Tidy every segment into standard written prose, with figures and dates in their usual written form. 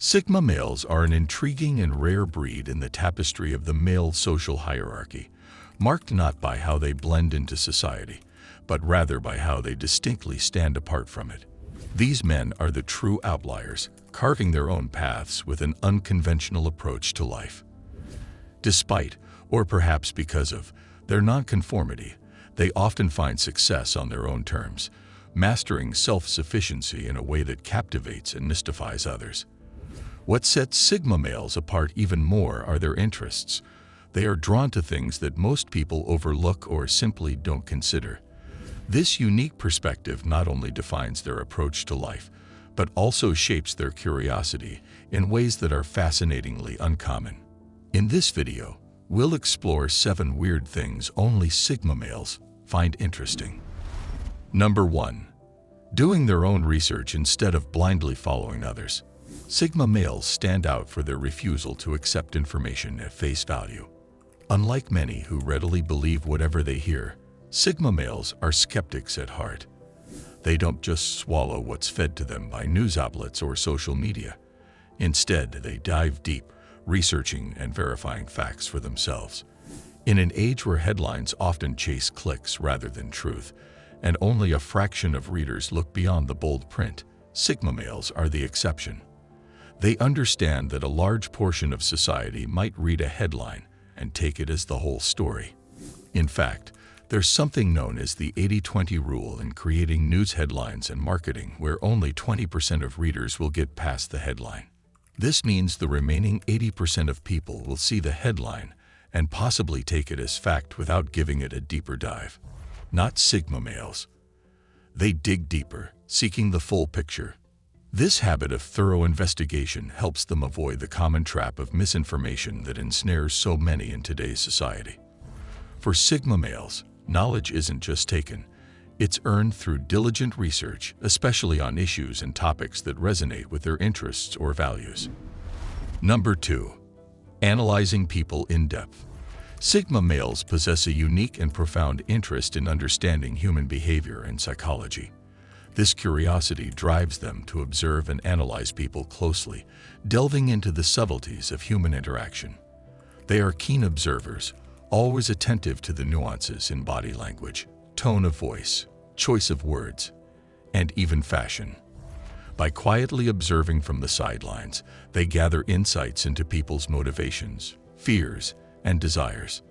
Sigma males are an intriguing and rare breed in the tapestry of the male social hierarchy, marked not by how they blend into society, but rather by how they distinctly stand apart from it. These men are the true outliers, carving their own paths with an unconventional approach to life. Despite, or perhaps because of, their nonconformity, they often find success on their own terms, mastering self-sufficiency in a way that captivates and mystifies others. What sets Sigma males apart even more are their interests. They are drawn to things that most people overlook or simply don't consider. This unique perspective not only defines their approach to life, but also shapes their curiosity in ways that are fascinatingly uncommon. In this video, we'll explore 7 weird things only Sigma males find interesting. Number 1. Doing their own research instead of blindly following others. Sigma males stand out for their refusal to accept information at face value. Unlike many who readily believe whatever they hear, Sigma males are skeptics at heart. They don't just swallow what's fed to them by news outlets or social media. Instead, they dive deep, researching and verifying facts for themselves. In an age where headlines often chase clicks rather than truth, and only a fraction of readers look beyond the bold print, Sigma males are the exception. They understand that a large portion of society might read a headline and take it as the whole story. In fact, there's something known as the 80-20 rule in creating news headlines and marketing, where only 20% of readers will get past the headline. This means the remaining 80% of people will see the headline and possibly take it as fact without giving it a deeper dive. Not Sigma males. They dig deeper, seeking the full picture. This habit of thorough investigation helps them avoid the common trap of misinformation that ensnares so many in today's society. For Sigma males, knowledge isn't just taken, it's earned through diligent research, especially on issues and topics that resonate with their interests or values. Number 2. Analyzing people in depth. Sigma males possess a unique and profound interest in understanding human behavior and psychology. This curiosity drives them to observe and analyze people closely, delving into the subtleties of human interaction. They are keen observers, always attentive to the nuances in body language, tone of voice, choice of words, and even fashion. By quietly observing from the sidelines, they gather insights into people's motivations, fears, and desires.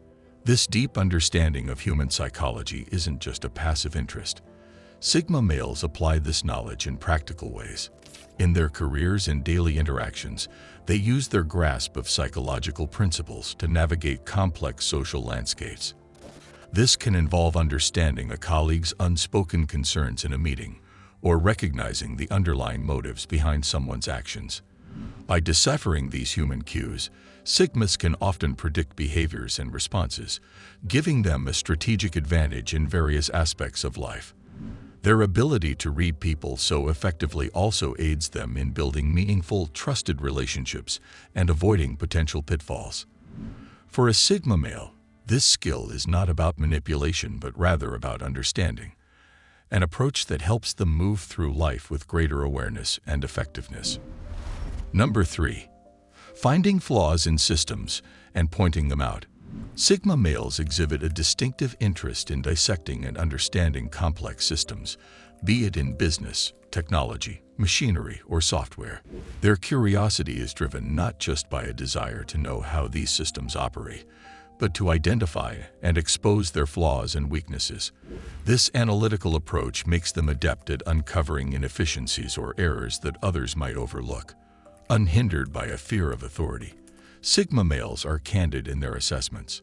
This deep understanding of human psychology isn't just a passive interest. Sigma males apply this knowledge in practical ways. In their careers and daily interactions, they use their grasp of psychological principles to navigate complex social landscapes. This can involve understanding a colleague's unspoken concerns in a meeting, or recognizing the underlying motives behind someone's actions. By deciphering these human cues, Sigmas can often predict behaviors and responses, giving them a strategic advantage in various aspects of life. Their ability to read people so effectively also aids them in building meaningful, trusted relationships and avoiding potential pitfalls. For a Sigma male, this skill is not about manipulation but rather about understanding, an approach that helps them move through life with greater awareness and effectiveness. Number 3. Finding flaws in systems and pointing them out. Sigma males exhibit a distinctive interest in dissecting and understanding complex systems, be it in business, technology, machinery, or software. Their curiosity is driven not just by a desire to know how these systems operate, but to identify and expose their flaws and weaknesses. This analytical approach makes them adept at uncovering inefficiencies or errors that others might overlook. Unhindered by a fear of authority, Sigma males are candid in their assessments.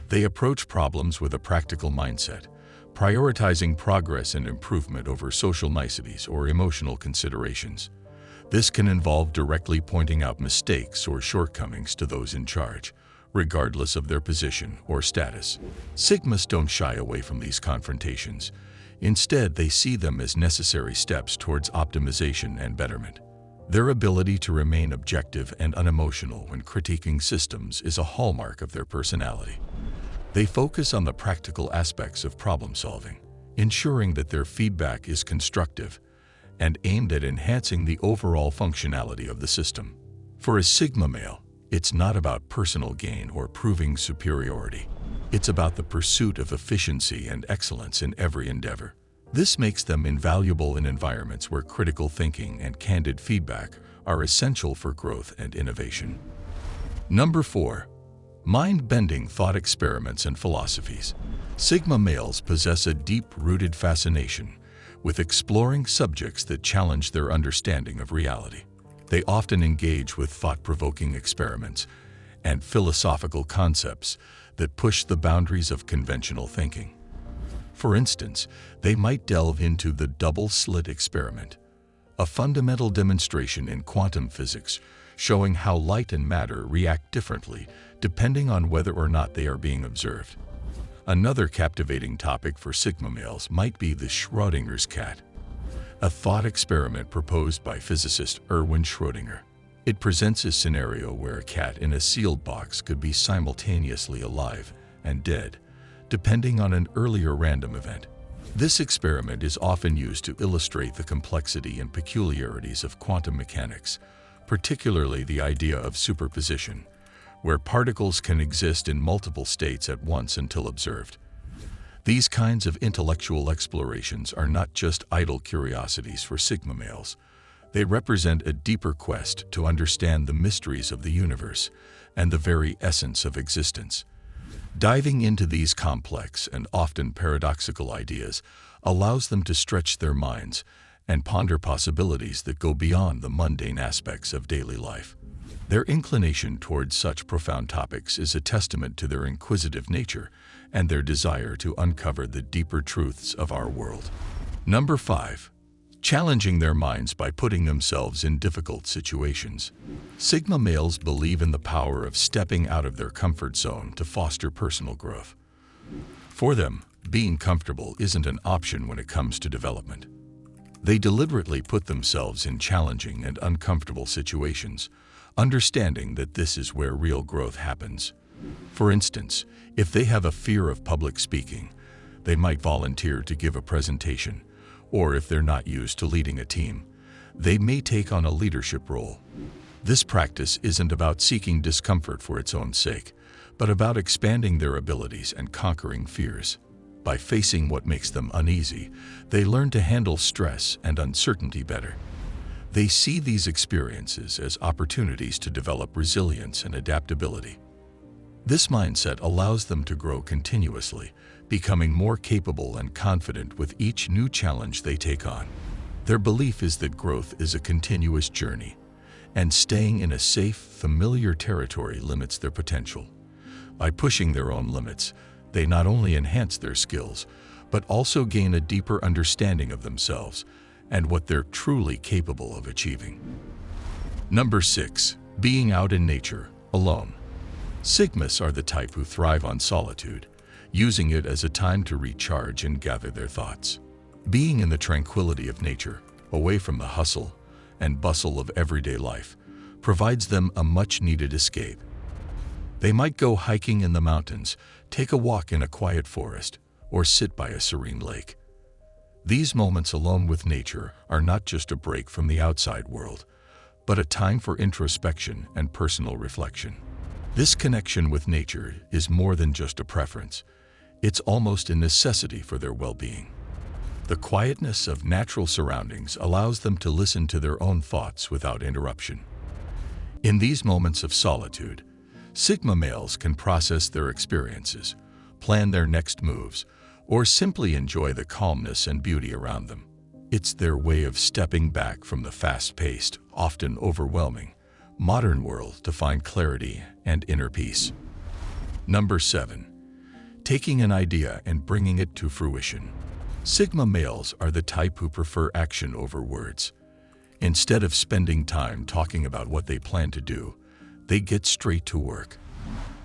They approach problems with a practical mindset, prioritizing progress and improvement over social niceties or emotional considerations. This can involve directly pointing out mistakes or shortcomings to those in charge, regardless of their position or status. Sigmas don't shy away from these confrontations. Instead, they see them as necessary steps towards optimization and betterment. Their ability to remain objective and unemotional when critiquing systems is a hallmark of their personality. They focus on the practical aspects of problem solving, ensuring that their feedback is constructive and aimed at enhancing the overall functionality of the system. For a Sigma male, it's not about personal gain or proving superiority. It's about the pursuit of efficiency and excellence in every endeavor. This makes them invaluable in environments where critical thinking and candid feedback are essential for growth and innovation. Number 4. Mind-bending thought experiments and philosophies. Sigma males possess a deep-rooted fascination with exploring subjects that challenge their understanding of reality. They often engage with thought-provoking experiments and philosophical concepts that push the boundaries of conventional thinking. For instance, they might delve into the double-slit experiment, a fundamental demonstration in quantum physics showing how light and matter react differently depending on whether or not they are being observed. Another captivating topic for Sigma males might be the Schrödinger's cat, a thought experiment proposed by physicist Erwin Schrödinger. It presents a scenario where a cat in a sealed box could be simultaneously alive and dead, depending on an earlier random event. This experiment is often used to illustrate the complexity and peculiarities of quantum mechanics, particularly the idea of superposition, where particles can exist in multiple states at once until observed. These kinds of intellectual explorations are not just idle curiosities for Sigma males. They represent a deeper quest to understand the mysteries of the universe and the very essence of existence. Diving into these complex and often paradoxical ideas allows them to stretch their minds and ponder possibilities that go beyond the mundane aspects of daily life. Their inclination towards such profound topics is a testament to their inquisitive nature and their desire to uncover the deeper truths of our world. Number 5. Challenging their minds by putting themselves in difficult situations. Sigma males believe in the power of stepping out of their comfort zone to foster personal growth. For them, being comfortable isn't an option when it comes to development. They deliberately put themselves in challenging and uncomfortable situations, understanding that this is where real growth happens. For instance, if they have a fear of public speaking, they might volunteer to give a presentation, or if they're not used to leading a team, they may take on a leadership role. This practice isn't about seeking discomfort for its own sake, but about expanding their abilities and conquering fears. By facing what makes them uneasy, they learn to handle stress and uncertainty better. They see these experiences as opportunities to develop resilience and adaptability. This mindset allows them to grow continuously, becoming more capable and confident with each new challenge they take on. Their belief is that growth is a continuous journey, and staying in a safe, familiar territory limits their potential. By pushing their own limits, they not only enhance their skills, but also gain a deeper understanding of themselves and what they're truly capable of achieving. Number 6. Being out in nature, alone. Sigmas are the type who thrive on solitude, using it as a time to recharge and gather their thoughts. Being in the tranquility of nature, away from the hustle and bustle of everyday life, provides them a much-needed escape. They might go hiking in the mountains, take a walk in a quiet forest, or sit by a serene lake. These moments alone with nature are not just a break from the outside world, but a time for introspection and personal reflection. This connection with nature is more than just a preference. It's almost a necessity for their well-being. The quietness of natural surroundings allows them to listen to their own thoughts without interruption. In these moments of solitude, Sigma males can process their experiences, plan their next moves, or simply enjoy the calmness and beauty around them. It's their way of stepping back from the fast-paced, often overwhelming, modern world to find clarity and inner peace. Number 7. Taking an idea and bringing it to fruition. Sigma males are the type who prefer action over words. Instead of spending time talking about what they plan to do, they get straight to work.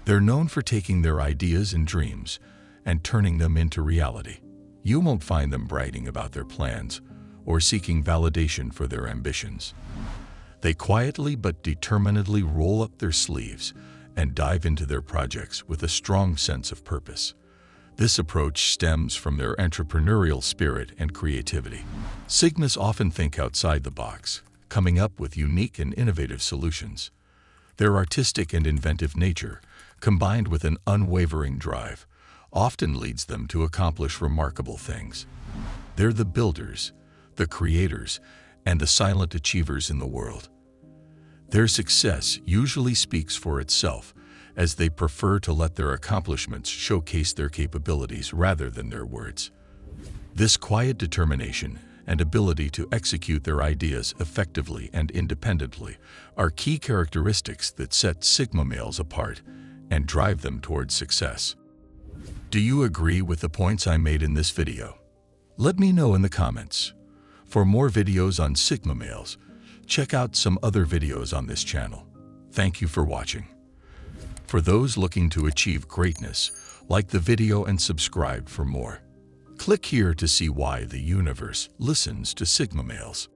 They're known for taking their ideas and dreams and turning them into reality. You won't find them bragging about their plans or seeking validation for their ambitions. They quietly but determinedly roll up their sleeves and dive into their projects with a strong sense of purpose. This approach stems from their entrepreneurial spirit and creativity. Sigmas often think outside the box, coming up with unique and innovative solutions. Their artistic and inventive nature, combined with an unwavering drive, often leads them to accomplish remarkable things. They're the builders, the creators, and the silent achievers in the world. Their success usually speaks for itself, as they prefer to let their accomplishments showcase their capabilities rather than their words. This quiet determination and ability to execute their ideas effectively and independently are key characteristics that set Sigma males apart and drive them towards success. Do you agree with the points I made in this video? Let me know in the comments. For more videos on Sigma males, check out some other videos on this channel. Thank you for watching. For those looking to achieve greatness, like the video and subscribe for more. Click here to see why the universe listens to Sigma males.